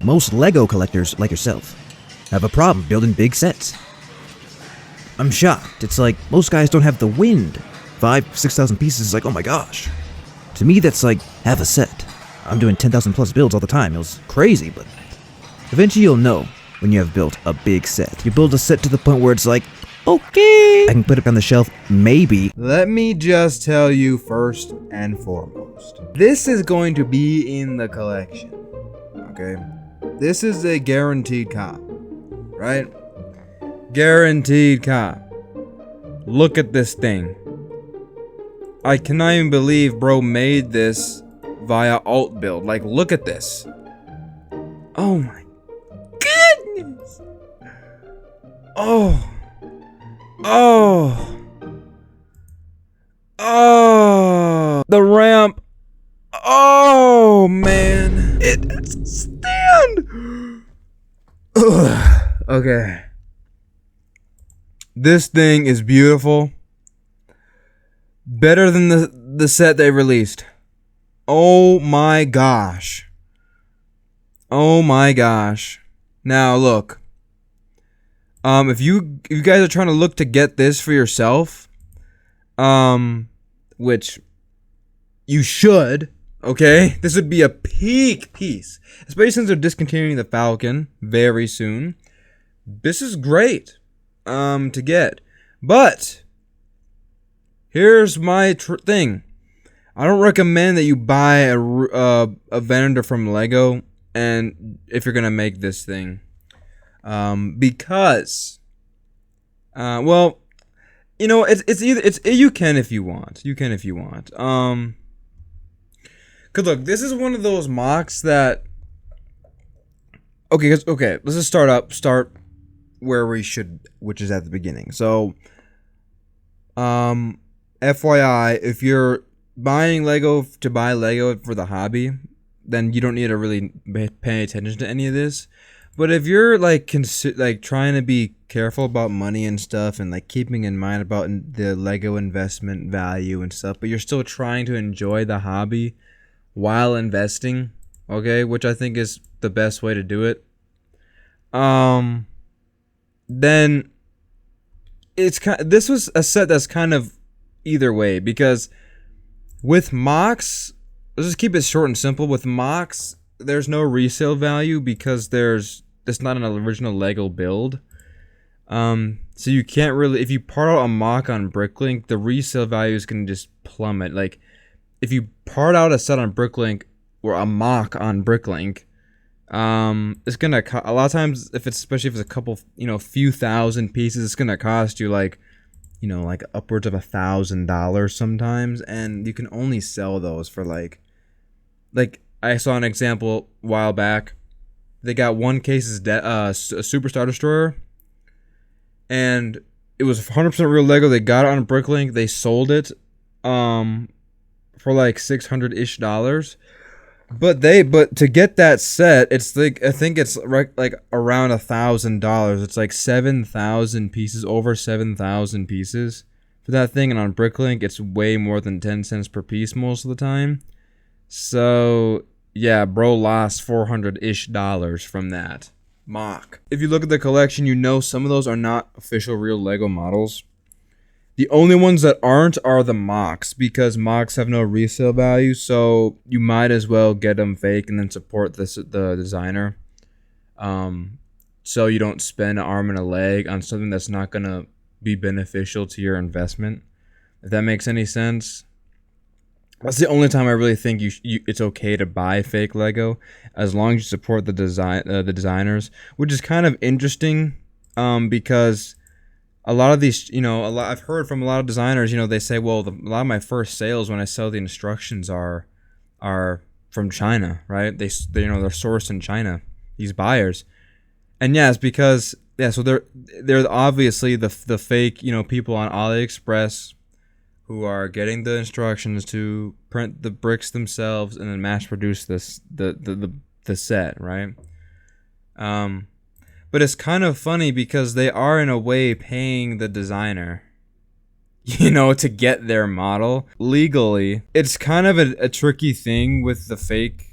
Most LEGO collectors, like yourself, have a problem building big sets. I'm shocked. It's like most guys don't have the wind. 6,000 pieces is like, oh my gosh. To me, that's like half a set. I'm doing 10,000 plus builds all the time. It was crazy, but eventually you'll know when you have built a big set. You build a set to the point where it's like, okay, I can put it on the shelf, maybe. Let me just tell you first and foremost, this is going to be in the collection, okay? This is a guaranteed cop, right? Guaranteed cop. Look at this thing. I cannot even believe bro made this via alt build. Like, look at this. Oh my goodness. Oh. The ramp. Oh man. It doesn't stand. Ugh. Okay. This thing is beautiful. Better than the set they released. Oh my gosh. Oh my gosh. Now look. If you guys are trying to look to get this for yourself, which you should, okay? This would be a peak piece, especially since they're discontinuing the Falcon very soon. This is great, to get, but here's my thing. I don't recommend that you buy a vendor from Lego, and if you're gonna make this thing. Because, well, you know, it's you can if you want. You can if you want. Cause look, this is one of those mocks that. Okay, let's just start where we should, which is at the beginning. So, FYI, if you're buying Lego to buy Lego for the hobby, then you don't need to really pay attention to any of this. But if you're like trying to be careful about money and stuff, and like keeping in mind about the Lego investment value and stuff, but you're still trying to enjoy the hobby while investing, okay, which I think is the best way to do it. Then this was a set that's kind of either way, because with mocks, let's just keep it short and simple. With mocks, there's no resale value because it's not an original Lego build. So you can't really, if you part out a mock on Bricklink, the resale value is gonna just plummet. Like, if you part out a set on Bricklink or a mock on Bricklink, it's gonna a lot of times, especially if it's a couple, few thousand pieces, it's gonna cost you like upwards of $1,000 sometimes, and you can only sell those for like I saw an example a while back. They got one case's a Superstar Destroyer, and it was 100% real Lego. They got it on Bricklink. They sold it for like $600-ish. But to get that set, it's like, I think it's like around $1,000. It's like 7,000 pieces, over 7,000 pieces for that thing. And on Bricklink, it's way more than 10 cents per piece most of the time. So yeah, bro lost $400-ish from that mock. If you look at the collection, some of those are not official real Lego models. The only ones that aren't are the mocks, because mocks have no resale value, so you might as well get them fake and then support the designer. So you don't spend an arm and a leg on something that's not gonna be beneficial to your investment. If that makes any sense. That's the only time I really think it's okay to buy fake Lego, as long as you support the designers, which is kind of interesting, because a lot of these, I've heard from a lot of designers, they say, well, a lot of my first sales when I sell the instructions are from China, right? They're sourced in China, these buyers, and yeah, it's because so they're obviously the fake, people on AliExpress who are getting the instructions to print the bricks themselves and then mass produce the set, right? But it's kind of funny because they are in a way paying the designer, to get their model legally. It's kind of a tricky thing with the fake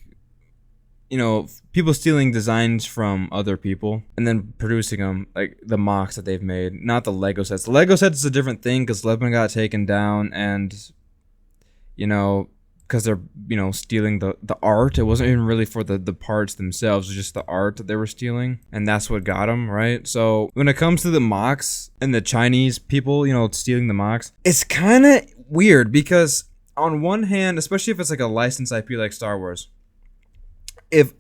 people stealing designs from other people and then producing them, like the mocks that they've made, not the Lego sets. The Lego sets is a different thing because Lebanon got taken down, and because they're stealing the art. It wasn't even really for the parts themselves. It was just the art that they were stealing, and that's what got them, right? So when it comes to the mocks and the Chinese people stealing the mocks, it's kind of weird because on one hand, especially if it's like a licensed IP like Star Wars, if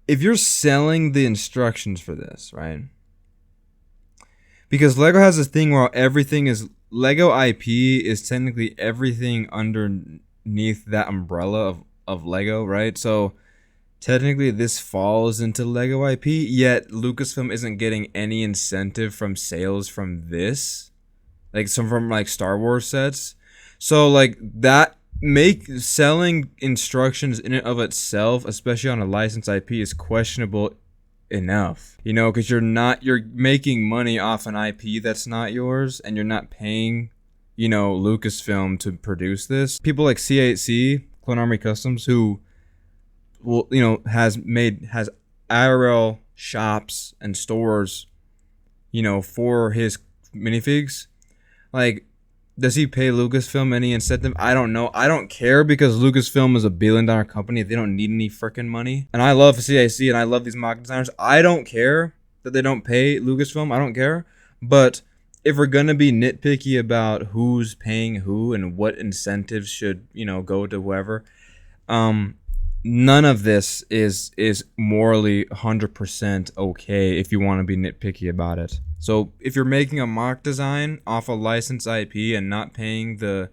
you're selling the instructions for this, right? Because Lego has this thing where everything is Lego IP is technically everything underneath that umbrella of Lego, right? So technically this falls into Lego IP, yet Lucasfilm isn't getting any incentive from sales from this, like from like Star Wars sets. So like that selling instructions in and of itself, especially on a licensed IP, is questionable enough, because you're making money off an IP that's not yours, and you're not paying, Lucasfilm to produce this. People like C8C, Clone Army Customs, who has IRL shops and stores, for his minifigs. Like, does he pay Lucasfilm any incentive? I don't know. I don't care because Lucasfilm is a billion-dollar company. They don't need any freaking money. And I love CIC and I love these mock designers. I don't care that they don't pay Lucasfilm. I don't care. But if we're going to be nitpicky about who's paying who and what incentives should, go to whoever, none of this is morally 100% okay if you want to be nitpicky about it. So if you're making a mock design off a licensed IP and not paying the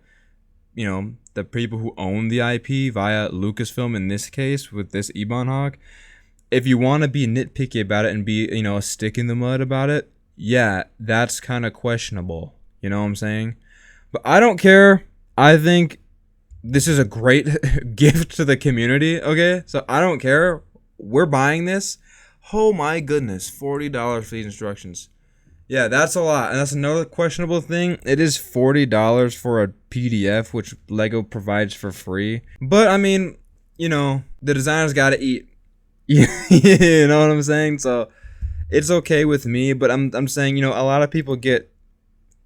people who own the IP via Lucasfilm in this case with this Ebon Hawk, if you want to be nitpicky about it and be, a stick in the mud about it, yeah, that's kind of questionable. You know what I'm saying? But I don't care. I think this is a great gift to the community, okay? So I don't care. We're buying this. Oh my goodness, $40 for these instructions. Yeah, that's a lot. And that's another questionable thing. It is $40 for a PDF, which Lego provides for free. But, I mean, the designer's got to eat. You know what I'm saying? So, it's okay with me. But I'm saying, a lot of people get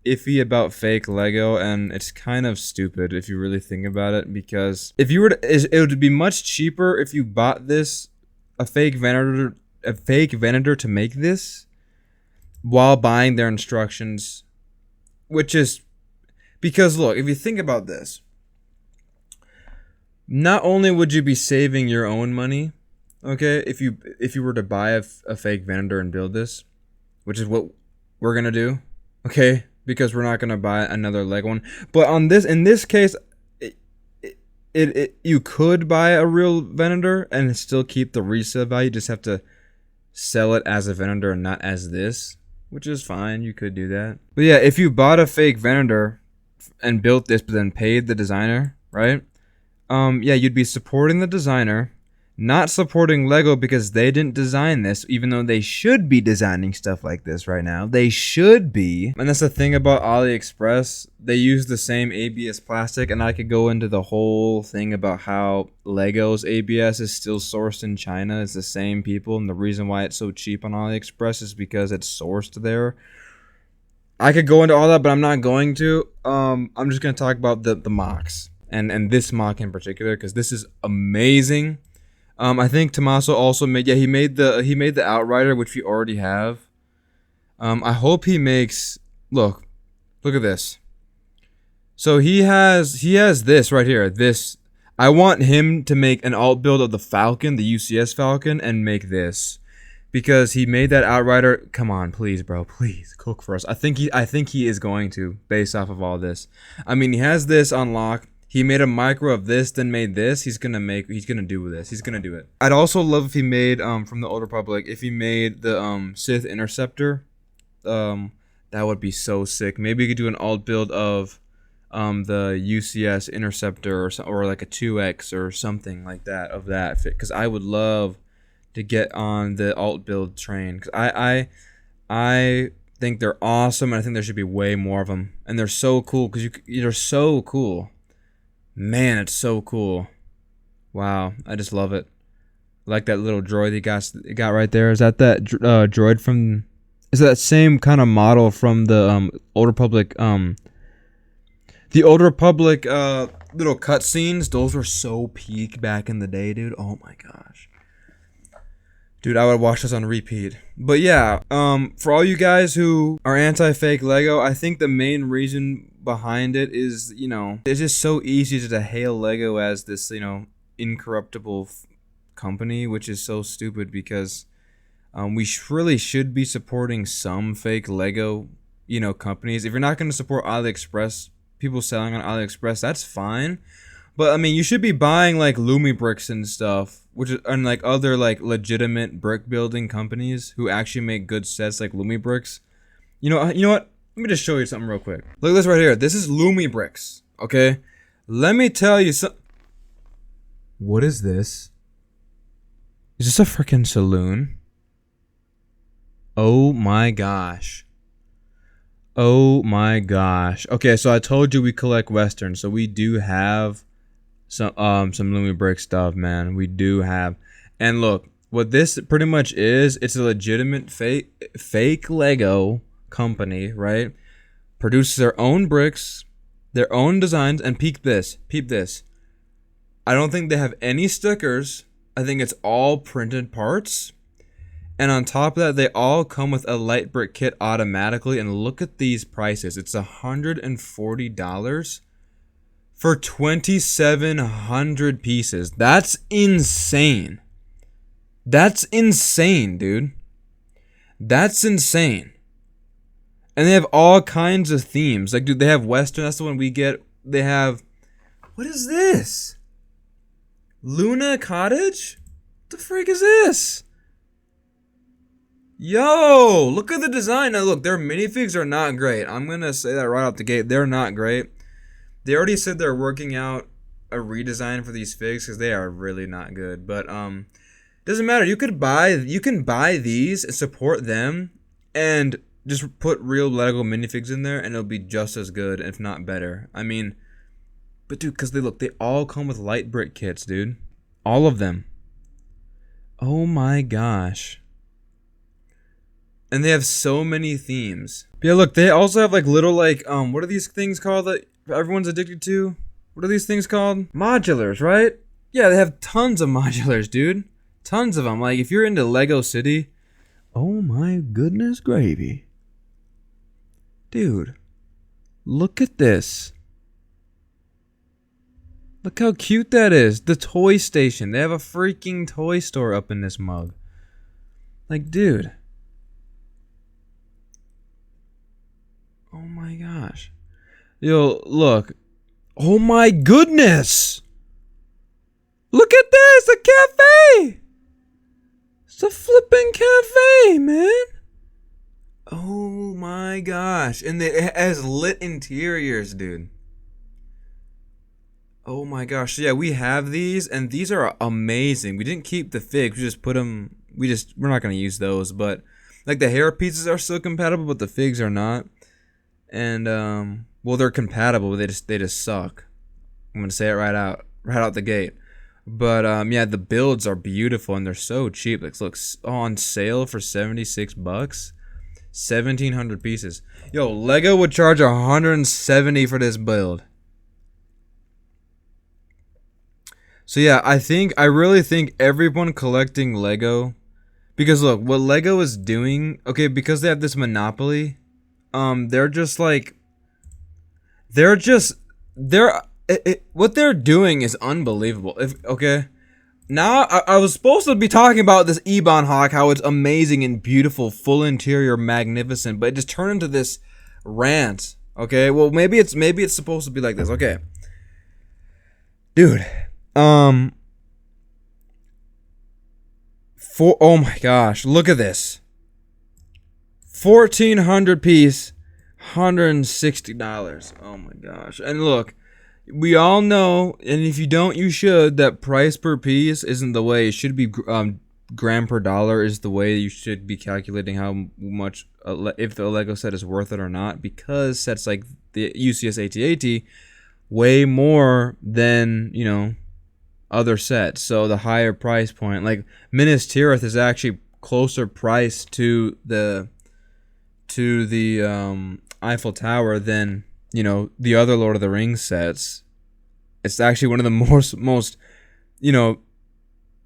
iffy about fake Lego. And it's kind of stupid if you really think about it. Because if you were to... It would be much cheaper if you bought this, a fake vendor to make this, while buying their instructions, which is because look, if you think about this, not only would you be saving your own money, okay, if you were to buy a fake vendor and build this, which is what we're gonna do, okay, because we're not gonna buy another Lego one. But in this case, you could buy a real vendor and still keep the resale value. You just have to sell it as a vendor and not as this, which is fine. You could do that. But yeah, if you bought a fake vendor and built this but then paid the designer, right? Yeah, you'd be supporting the designer, not supporting Lego because they didn't design this, even though they should be designing stuff like this right now. They should be. And that's the thing about AliExpress. They use the same ABS plastic, and I could go into the whole thing about how Lego's ABS is still sourced in China. It's the same people, and the reason why it's so cheap on AliExpress is because it's sourced there. I could go into all that, but I'm not going to. I'm just going to talk about the mocks, and this mock in particular, because this is amazing. I think Tommaso also made the Outrider, which we already have. I hope he makes look at this. So he has this right here. This, I want him to make an alt build of the Falcon, the UCS Falcon, and make this, because he made that Outrider. Come on, please, bro, please cook for us. I think he is going to, based off of all this. I mean, he has this on lock. He made a micro of this, then made this. He's gonna do this. He's gonna do it. I'd also love if he made from the Old Republic, if he made the Sith Interceptor. That would be so sick. Maybe he could do an alt build of the UCS Interceptor or like a 2X or something like that of that fit, because I would love to get on the alt build train, because I think they're awesome, and I think there should be way more of them, and they're so cool because you're so cool. Man, it's so cool. Wow, I just love it. like that little droid he got right there. Is that droid from? Is that same kind of model from the Old Republic? The Old Republic little cutscenes. Those were so peak back in the day, dude. Oh my gosh. Dude, I would watch this on repeat. But yeah, for all you guys who are anti-fake Lego, I think the main reason behind it is, it's just so easy to hail Lego as this, incorruptible company, which is so stupid because we really should be supporting some fake Lego, companies. If you're not going to support AliExpress, people selling on AliExpress, that's fine. But I mean, you should be buying like Lumi Bricks and stuff, and like other like legitimate brick building companies who actually make good sets like Lumi Bricks. You know what? Let me just show you something real quick. Look at this right here. This is Lumi Bricks. Okay, let me tell you something. What is this? Is this a freaking saloon? Oh my gosh. Oh my gosh. Okay, so I told you we collect Western, so we do have some Lumi Brick stuff, man. We do have. And look, what this pretty much is, it's a legitimate fake Lego company, right? Produces their own bricks, their own designs, and peep this. I don't think they have any stickers. I think it's all printed parts. And on top of that, they all come with a light brick kit automatically. And look at these prices. It's $140 for 2,700 pieces. That's insane. That's insane, dude. That's insane. And they have all kinds of themes. Like, dude, they have Western. That's the one we get. They have... What is this? Luna Cottage? What the freak is this? Yo, look at the design. Now, look, their minifigs are not great. I'm going to say that right out the gate. They're not great. They already said they're working out a redesign for these figs because they are really not good. But doesn't matter. You can buy these and support them and just put real Lego minifigs in there and it'll be just as good, if not better. I mean, but dude, because they all come with light brick kits, dude. All of them. Oh my gosh. And they have so many themes. But yeah, look, they also have like little like what are these things called that everyone's addicted to? What are these things called? Modulars, right? Yeah, they have tons of modulars, dude. Tons of them. Like if you're into Lego City, oh my goodness gravy. Dude, look at this. Look how cute that is. The toy station. They have a freaking toy store up in this mug. Like, dude. Oh my gosh. Yo, look. Oh my goodness. Look at this. A cafe. It's a flipping cafe, man. Oh my gosh. And it has lit interiors, dude. Oh my gosh. So yeah, we have these and these are amazing. We didn't keep the figs. We just put them. We're not going to use those, but like the hair pieces are still compatible, but the figs are not. And well, they're compatible, but they just suck. I'm gonna say it right out the gate. But yeah, the builds are beautiful and they're so cheap. Like, looks on sale for $76, 1,700 pieces. Yo, Lego would charge $170 for this build. So yeah, I really think everyone collecting Lego, because look, what Lego is doing, okay, because they have this monopoly. What they're doing is unbelievable. Now I was supposed to be talking about this Ebon Hawk, how it's amazing and beautiful, full interior, magnificent, but it just turned into this rant. Okay, well maybe it's supposed to be like this. Okay, dude, oh my gosh, look at this. 1,400 piece, $160. Oh my gosh. And look, we all know, and if you don't, you should, that price per piece isn't the way. It should be gram per dollar is the way you should be calculating how much, if the Lego set is worth it or not, because sets like the UCS AT-AT way more than, other sets. So the higher price point, like Minas Tirith, is actually closer priced to the Eiffel Tower than, you know, the other Lord of the Rings sets. It's actually one of the most you know,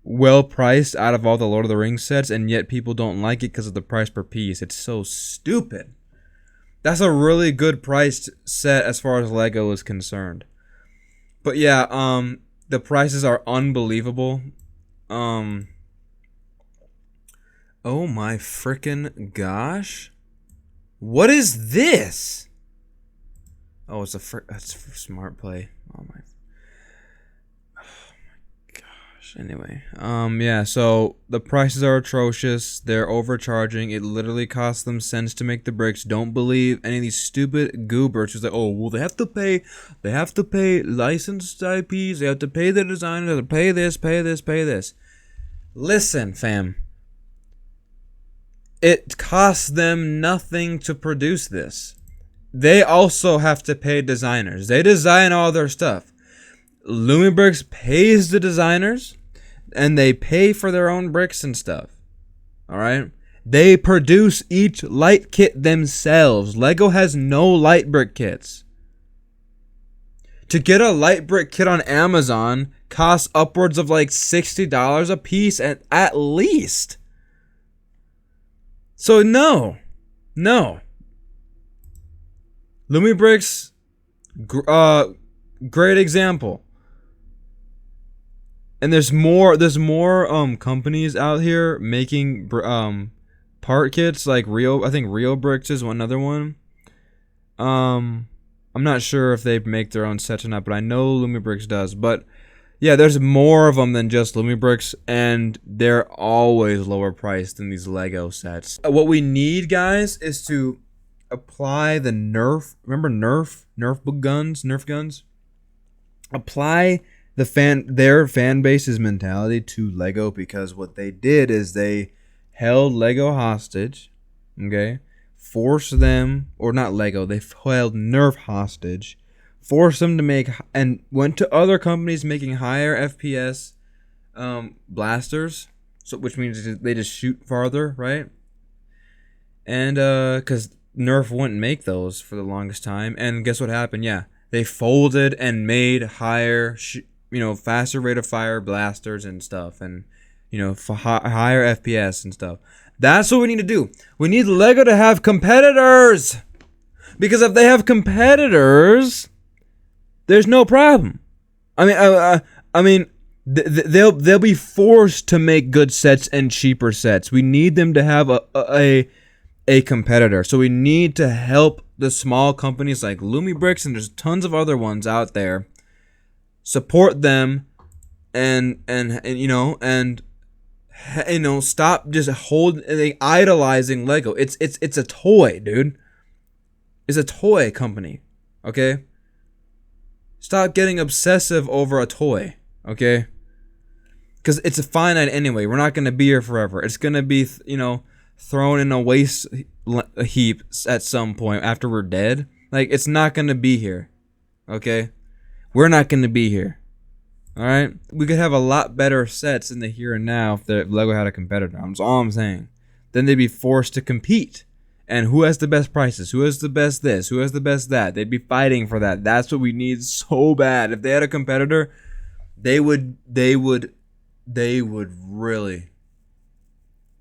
well priced out of all the Lord of the Rings sets, and yet people don't like it because of the price per piece. It's so stupid. That's a really good priced set as far as Lego is concerned. But yeah, the prices are unbelievable. Oh my freaking gosh. What is this? Oh, it's that's smart play. Oh my gosh. Anyway, yeah, so the prices are atrocious. They're overcharging. It literally costs them cents to make the bricks. Don't believe any of these stupid goobers who's like, oh, well, they have to pay licensed IPs, they have to pay the designers, they have to pay this. Listen, fam. It costs them nothing to produce this. They also have to pay designers. They design all their stuff. Lumibricks pays the designers, and they pay for their own bricks and stuff. Alright? They produce each light kit themselves. Lego has no light brick kits. To get a light brick kit on Amazon costs upwards of like $60 a piece at least. So no. Lumibricks, great example. And there's more companies out here making part kits, like I think Rio Bricks is another one. I'm not sure if they make their own sets or not, but I know Lumibricks does. But yeah, there's more of them than just Lumibricks, and they're always lower priced than these Lego sets. What we need, guys, is to apply the Nerf. Remember Nerf guns? Apply their fan base's mentality to Lego, because what they did is they held Lego hostage, okay? Forced them, or not Lego, they held Nerf hostage, forced them to make, and went to other companies making higher FPS blasters, so which means they just shoot farther, right? And because Nerf wouldn't make those for the longest time, and guess what happened? Yeah, they folded and made higher, faster rate of fire blasters and stuff, and higher FPS and stuff. That's what we need to do. We need Lego to have competitors, because if they have competitors, there's no problem. I mean, they'll be forced to make good sets and cheaper sets. We need them to have a competitor. So we need to help the small companies like Lumibricks, and there's tons of other ones out there. Support them, and stop just idolizing Lego. It's a toy, dude. It's a toy company, okay? Stop getting obsessive over a toy, okay? Because it's a finite anyway. We're not going to be here forever. It's going to be, thrown in a waste heap at some point after we're dead. Like, it's not going to be here, okay? We're not going to be here, all right? We could have a lot better sets in the here and now if Lego had a competitor. That's all I'm saying. Then they'd be forced to compete. And who has the best prices? Who has the best this? Who has the best that? They'd be fighting for that. That's what we need so bad. If they had a competitor, they would really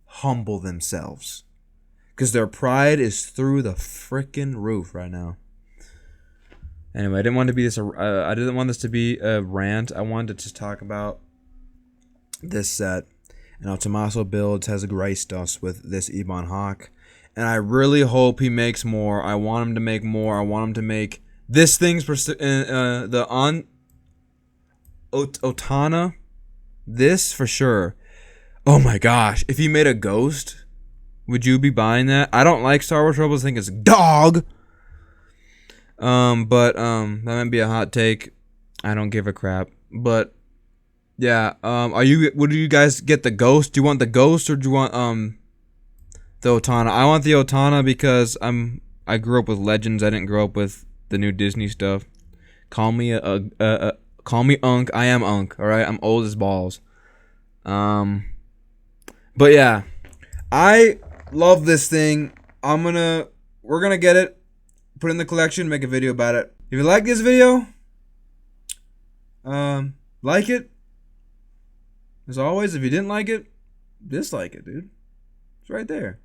humble themselves, because their pride is through the freaking roof right now. Anyway, I didn't want this to be a rant. I wanted to just talk about this set and how Tommaso Builds has graced us with this Ebon Hawk. And I really hope he makes more. I want him to make more. I want him to make this thing's Otana. This for sure. Oh my gosh. If he made a Ghost, would you be buying that? I don't like Star Wars Rebels. I think it's dog. But that might be a hot take. I don't give a crap. But yeah, would you guys get the Ghost? Do you want the Ghost, or do you want the Otana? I want the Otana because I grew up with Legends. I didn't grow up with the new Disney stuff. Call me a Call me Unk. I am Unk. All right. I'm old as balls. But yeah, I love this thing. We're gonna get it, put it in the collection, make a video about it. If you like this video, like it. As always, if you didn't like it, dislike it, dude. It's right there.